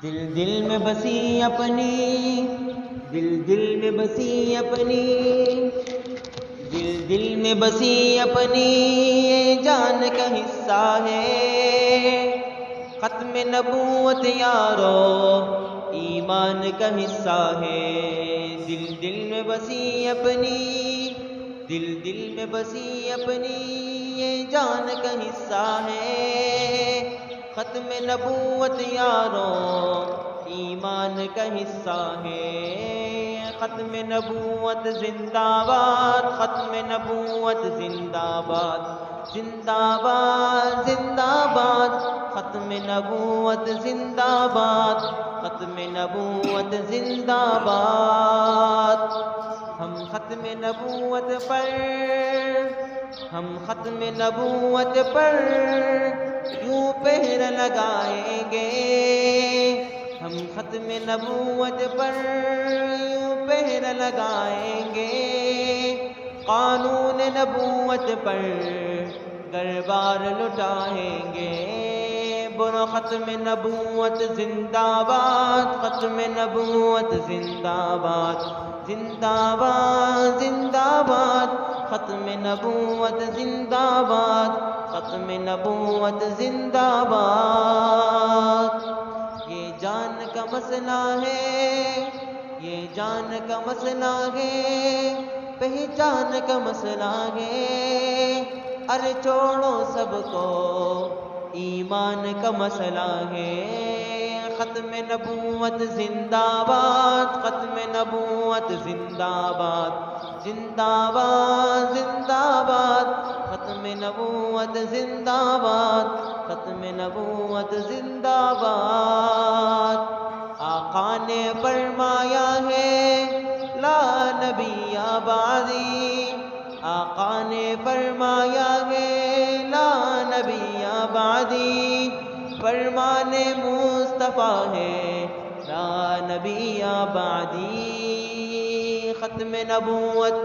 دل دل میں بسی اپنی، دل دل میں بسی اپنی، دل دل میں بسی اپنی، یہ جان کا حصہ ہے ختم نبوت یارو، ایمان کا حصہ ہے۔ دل دل میں بسی اپنی، دل دل میں بسی اپنی، یہ جان کا حصہ ہے ختم نبوت یارو، ایمان کا حصہ ہے۔ ختم نبوت زندہ باد، ختم نبوت زندہ باد، زندہ باد زندہ باد، ختم نبوت زندہ باد، ختم نبوت زندہ باد۔ ہم ختم نبوت پر، ہم ختم نبوت پر یوں پہر لگائیں گے، ہم ختم نبوت پر یوں پہر لگائیں گے، قانون نبوت پر دربار لٹائیں گے۔ بولو ختم نبوت زندہ باد، ختم نبوت زندہ باد، زندہ باد زندہ باد، ختم نبوت زندہ باد، ختم نبوت زندہ باد۔ یہ جان کا مسئلہ ہے، یہ جان کا مسئلہ ہے، پہچان کا مسئلہ ہے، ارے چھوڑو سب کو، ایمان کا مسئلہ ہے۔ ختم نبوت زندہ باد، ختم نبوت زندہ باد، زندہ باد زندہ باد، ختم نبوت زندہ باد، ختم نبوت زندہ باد۔ آقا نے فرمایا ہے لا نبی بعدی، آقا نے فرمایا ہے لا نبی بعدی، فرمان مصطفیٰ ہے لا نبی بعدی۔ ختم نبوت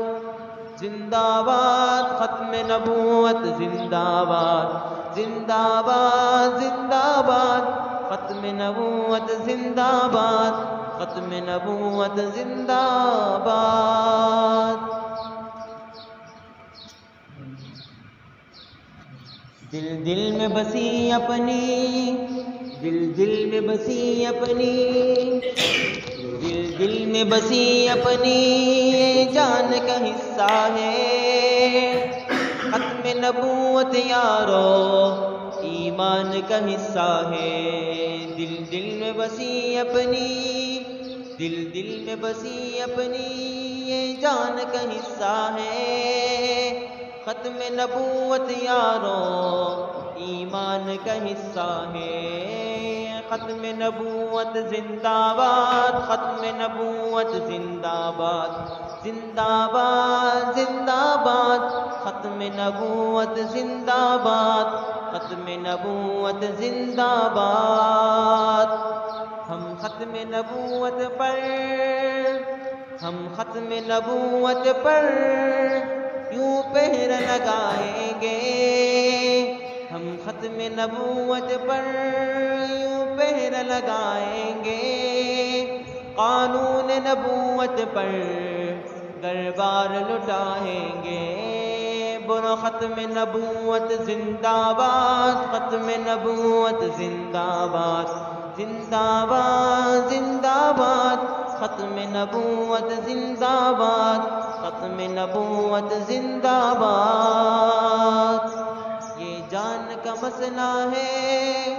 زندہ باد، ختم نبوت زندہ باد، زندہ باد زندہ باد، ختم نبوت زندہ باد، ختم نبوت زندہ باد۔ دل دل میں بسی اپنی، دل دل میں بسی اپنی، دل دل میں بسی اپنی، یہ جان کا حصہ ہے ختم نبوت یارو، ایمان کا حصہ ہے۔ دل دل میں بسی اپنی، دل دل میں بسی اپنی، یہ جان کا حصہ ہے ختم نبوت یارو، ایمان کا حصہ ہے۔ ختم نبوت زندہ باد، ختم نبوت زندہ باد، زندہ باد زندہ باد، ختم نبوت زندہ باد، ختم نبوت زندہ باد۔ ہم ختم نبوت پر، ہم ختم نبوت پر یوں پہر لگائیں گے، ہم ختم نبوت پر یوں پہر لگائیں گے، قانون نبوت پر دربار لٹائیں گے۔ بولو ختم نبوت زندہ باد، ختم نبوت زندہ باد، زندہ باد زندہ باد، ختم نبوت زندہ باد، ختم نبوت زندہ باد۔ یہ جان کا مسئلہ ہے،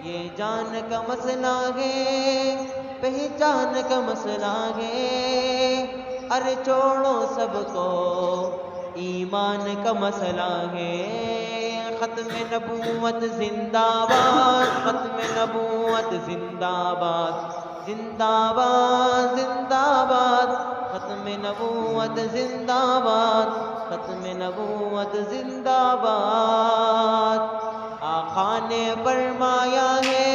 یہ جان کا مسئلہ ہے، پہچان کا مسئلہ ہے، ارے چھوڑو سب کو، ایمان کا مسئلہ ہے۔ ختم نبوت زندہ باد، ختم نبوت زندہ باد، زندہ باد زندہ باد، ختم نبوت زندہ باد، ختم نبوت زندہ باد۔ آقا نے فرمایا ہے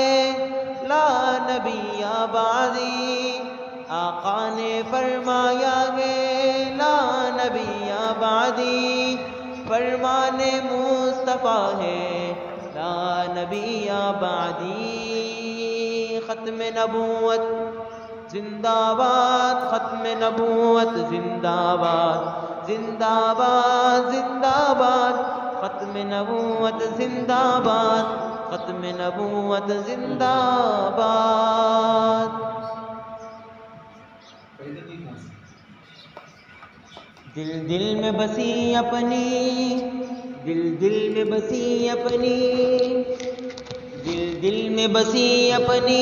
لا نبی بعدی، آقا نے فرمایا ہے لا نبی بعدی، فرمان مصطفیٰ ہے لا نبی بعدی۔ ختم نبوت زندہ باد ختم نبوت زندہ باد زندہ باد زندہ باد ختم نبوت زندہ باد ختم نبوت زندہ باد دل دل میں بسی اپنی دل دل میں بسی اپنی دل دل میں بسی اپنی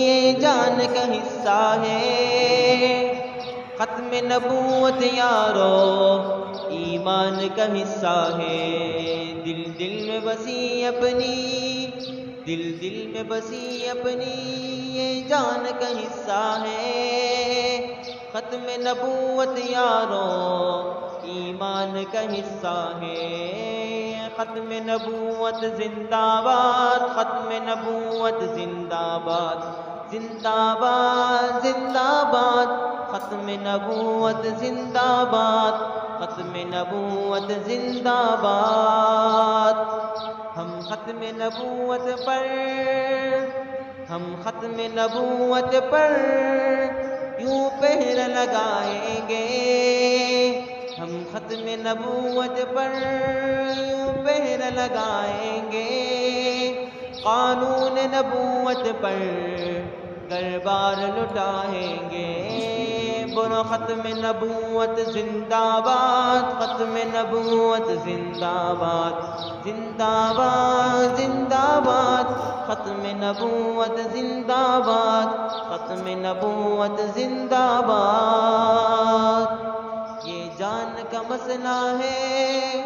یہ جان کا حصہ ہے ختم نبوت یارو ایمان کا حصہ ہے دل دل میں بسی اپنی دل دل میں بسی اپنی یہ جان کا حصہ ہے ختم نبوت یارو ایمان کا حصہ ہے ختم نبوت زندہ باد ختم نبوت زندہ باد زندہ باد زندہ باد ختم نبوت زندہ باد ختم نبوت زندہ باد ہم ختم نبوت پر یوں پہر لگائیں گے ہم ختم نبوت پر یوں پہر لگائیں گے قانون نبوت پر دربار لٹائیں گے بولو ختم نبوت زندہ باد ختم نبوت زندہ باد زندہ باد زندہ باد ختم نبوت زندہ باد ختم نبوت زندہ باد یہ جان کا مسئلہ ہے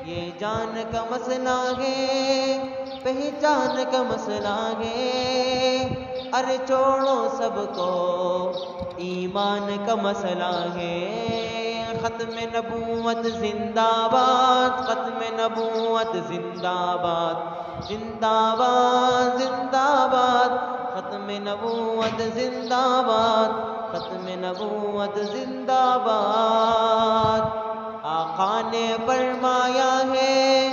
یہ جان کا مسئلہ ہے پہچان کا مسئلہ ہے ارے چھوڑو سب کو ایمان کا مسئلہ ہے ختم نبوت زندہ باد ختم نبوت زندہ باد زندہ باد زندہ باد ختم نبوت زندہ باد ختم نبوت زندہ باد آقا نے فرمایا ہے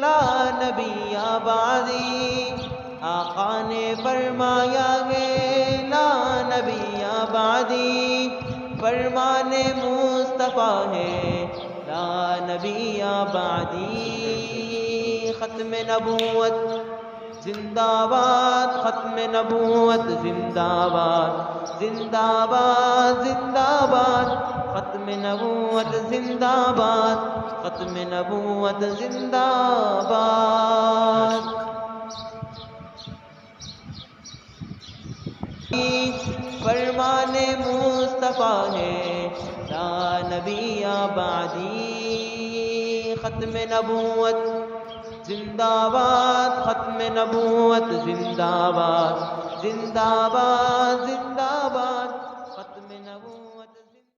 لا نبی بعدی آقا نے فرمایا ہے لا نبی بعدی فرمان مصطفیٰ ہے لا نبی بعدی ختم نبوت زندہ باد ختم نبوت زندہ باد زندہ باد زندہ باد ختم نبوت زندہ باد ختم نبوت زندہ باد فرمان مصطفیٰ ہے لا نبی بعدی ختم نبوت زندہ باد ختم نبوت زندہ باد زندہ باد زندہ باد